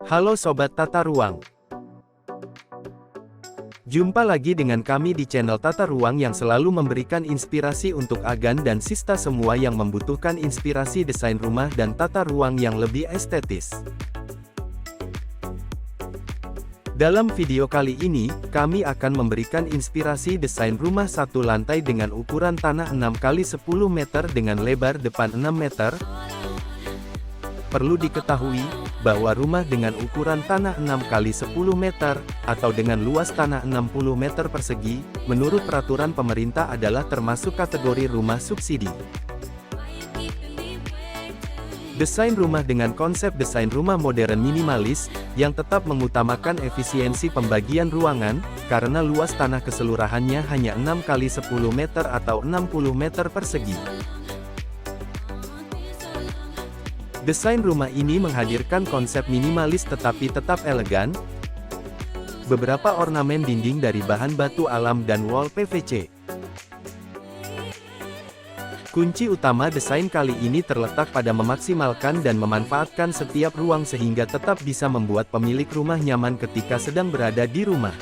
Halo Sobat Tata Ruang. Jumpa lagi dengan kami di channel Tata Ruang yang selalu memberikan inspirasi untuk Agan dan Sista semua yang membutuhkan inspirasi desain rumah dan tata ruang yang lebih estetis. Dalam video kali ini, kami akan memberikan inspirasi desain rumah satu lantai dengan ukuran tanah 6 x 10 meter dengan lebar depan 6 meter. Perlu diketahui, bahwa rumah dengan ukuran tanah 6 x 10 meter, atau dengan luas tanah 60 meter persegi, menurut peraturan pemerintah adalah termasuk kategori rumah subsidi. Desain rumah dengan konsep desain rumah modern minimalis, yang tetap mengutamakan efisiensi pembagian ruangan, karena luas tanah keseluruhannya hanya 6 x 10 meter atau 60 meter persegi. Desain rumah ini menghadirkan konsep minimalis tetapi tetap elegan. Beberapa ornamen dinding dari bahan batu alam dan wall PVC. Kunci utama desain kali ini terletak pada memaksimalkan dan memanfaatkan setiap ruang sehingga tetap bisa membuat pemilik rumah nyaman ketika sedang berada di rumah.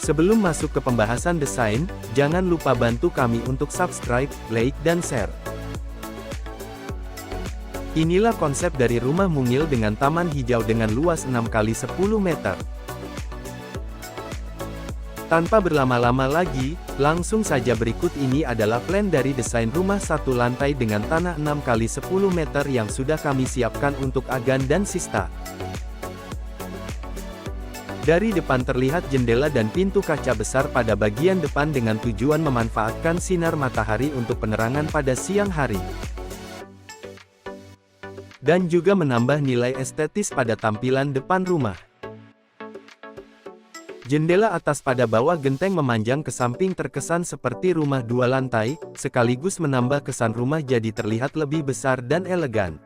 Sebelum masuk ke pembahasan desain, jangan lupa bantu kami untuk subscribe, like, dan share. Inilah konsep dari rumah mungil dengan taman hijau dengan luas 6 x 10 meter. Tanpa berlama-lama lagi, langsung saja berikut ini adalah plan dari desain rumah satu lantai dengan tanah 6 x 10 meter yang sudah kami siapkan untuk Agan dan Sista. Dari depan terlihat jendela dan pintu kaca besar pada bagian depan dengan tujuan memanfaatkan sinar matahari untuk penerangan pada siang hari. Dan juga menambah nilai estetis pada tampilan depan rumah. Jendela atas pada bawah genteng memanjang ke samping terkesan seperti rumah dua lantai, sekaligus menambah kesan rumah jadi terlihat lebih besar dan elegan.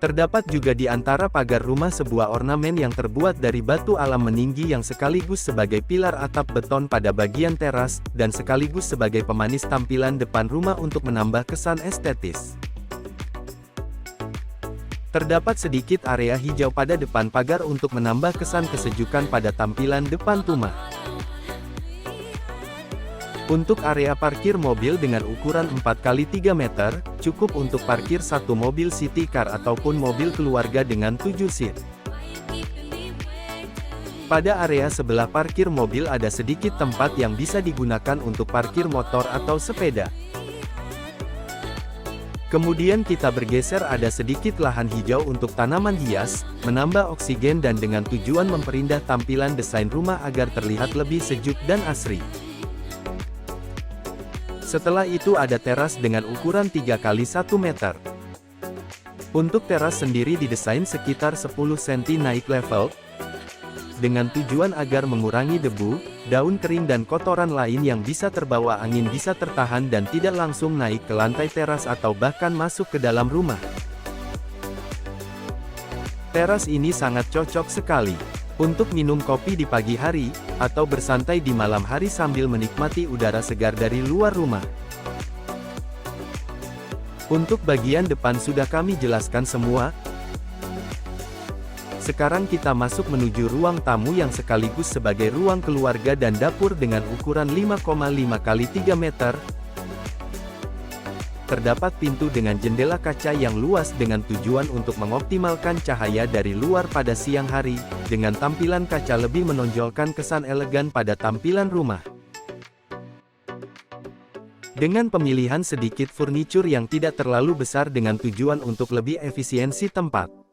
Terdapat juga di antara pagar rumah sebuah ornamen yang terbuat dari batu alam meninggi yang sekaligus sebagai pilar atap beton pada bagian teras, dan sekaligus sebagai pemanis tampilan depan rumah untuk menambah kesan estetis. Terdapat sedikit area hijau pada depan pagar untuk menambah kesan kesejukan pada tampilan depan rumah. Untuk area parkir mobil dengan ukuran 4 x 3 meter, cukup untuk parkir satu mobil city car ataupun mobil keluarga dengan 7 seat. Pada area sebelah parkir mobil ada sedikit tempat yang bisa digunakan untuk parkir motor atau sepeda. Kemudian kita bergeser ada sedikit lahan hijau untuk tanaman hias, menambah oksigen dan dengan tujuan memperindah tampilan desain rumah agar terlihat lebih sejuk dan asri. Setelah itu ada teras dengan ukuran 3 x 1 meter. Untuk teras sendiri didesain sekitar 10 cm naik level, dengan tujuan agar mengurangi debu, daun kering dan kotoran lain yang bisa terbawa angin bisa tertahan dan tidak langsung naik ke lantai teras atau bahkan masuk ke dalam rumah. Teras ini sangat cocok sekali untuk minum kopi di pagi hari, atau bersantai di malam hari sambil menikmati udara segar dari luar rumah. Untuk bagian depan sudah kami jelaskan semua. Sekarang kita masuk menuju ruang tamu yang sekaligus sebagai ruang keluarga dan dapur dengan ukuran 5,5 x 3 meter. Terdapat pintu dengan jendela kaca yang luas dengan tujuan untuk mengoptimalkan cahaya dari luar pada siang hari, dengan tampilan kaca lebih menonjolkan kesan elegan pada tampilan rumah. Dengan pemilihan sedikit furnitur yang tidak terlalu besar dengan tujuan untuk lebih efisiensi tempat.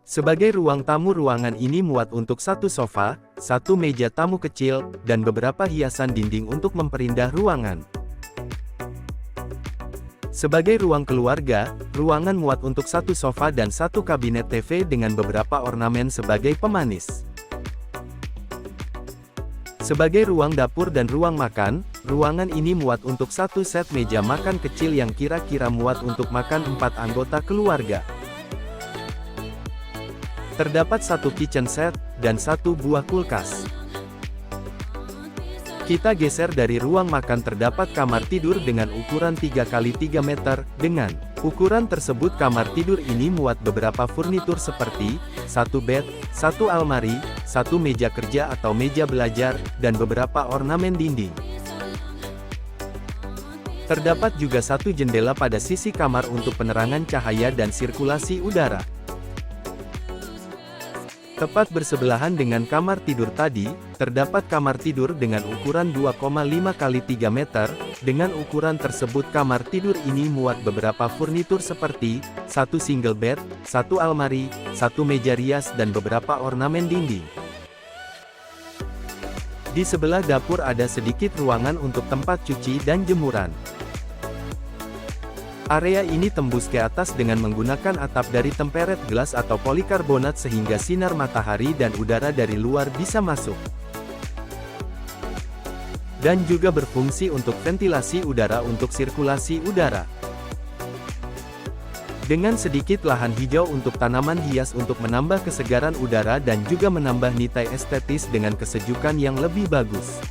Sebagai ruang tamu, ruangan ini muat untuk satu sofa, satu meja tamu kecil, dan beberapa hiasan dinding untuk memperindah ruangan. Sebagai ruang keluarga, ruangan muat untuk satu sofa dan satu kabinet TV dengan beberapa ornamen sebagai pemanis. Sebagai ruang dapur dan ruang makan, ruangan ini muat untuk satu set meja makan kecil yang kira-kira muat untuk makan 4 anggota keluarga. Terdapat satu kitchen set, dan satu buah kulkas. Kita geser dari ruang makan terdapat kamar tidur dengan ukuran 3x3 meter, dengan ukuran tersebut kamar tidur ini muat beberapa furnitur seperti, satu bed, satu almari, satu meja kerja atau meja belajar, dan beberapa ornamen dinding. Terdapat juga satu jendela pada sisi kamar untuk penerangan cahaya dan sirkulasi udara. Tepat bersebelahan dengan kamar tidur tadi, terdapat kamar tidur dengan ukuran 2,5x3 meter, dengan ukuran tersebut kamar tidur ini muat beberapa furnitur seperti, satu single bed, satu almari, satu meja rias dan beberapa ornamen dinding. Di sebelah dapur ada sedikit ruangan untuk tempat cuci dan jemuran. Area ini tembus ke atas dengan menggunakan atap dari temperet gelas atau polikarbonat sehingga sinar matahari dan udara dari luar bisa masuk. Dan juga berfungsi untuk ventilasi udara untuk sirkulasi udara. Dengan sedikit lahan hijau untuk tanaman hias untuk menambah kesegaran udara dan juga menambah nilai estetis dengan kesejukan yang lebih bagus.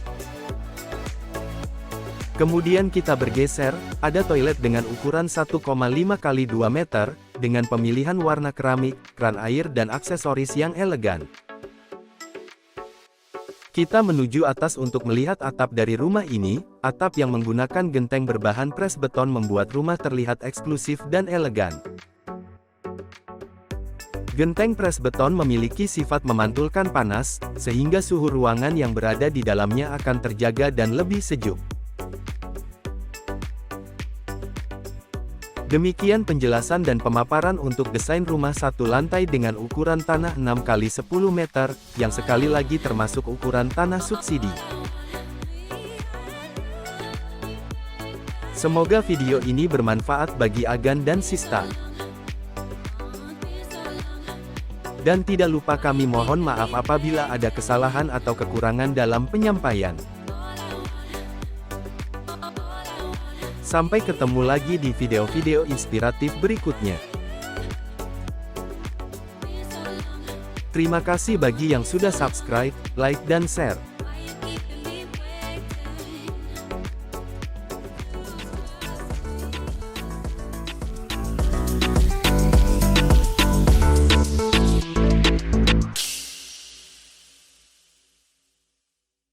Kemudian kita bergeser, ada toilet dengan ukuran 1,5x2 meter, dengan pemilihan warna keramik, kran air dan aksesoris yang elegan. Kita menuju atas untuk melihat atap dari rumah ini. Atap yang menggunakan genteng berbahan pres beton membuat rumah terlihat eksklusif dan elegan. Genteng pres beton memiliki sifat memantulkan panas, sehingga suhu ruangan yang berada di dalamnya akan terjaga dan lebih sejuk. Demikian penjelasan dan pemaparan untuk desain rumah satu lantai dengan ukuran tanah 6x10 meter, yang sekali lagi termasuk ukuran tanah subsidi. Semoga video ini bermanfaat bagi Agan dan Sista. Dan tidak lupa kami mohon maaf apabila ada kesalahan atau kekurangan dalam penyampaian. Sampai ketemu lagi di video-video inspiratif berikutnya. Terima kasih bagi yang sudah subscribe, like dan share.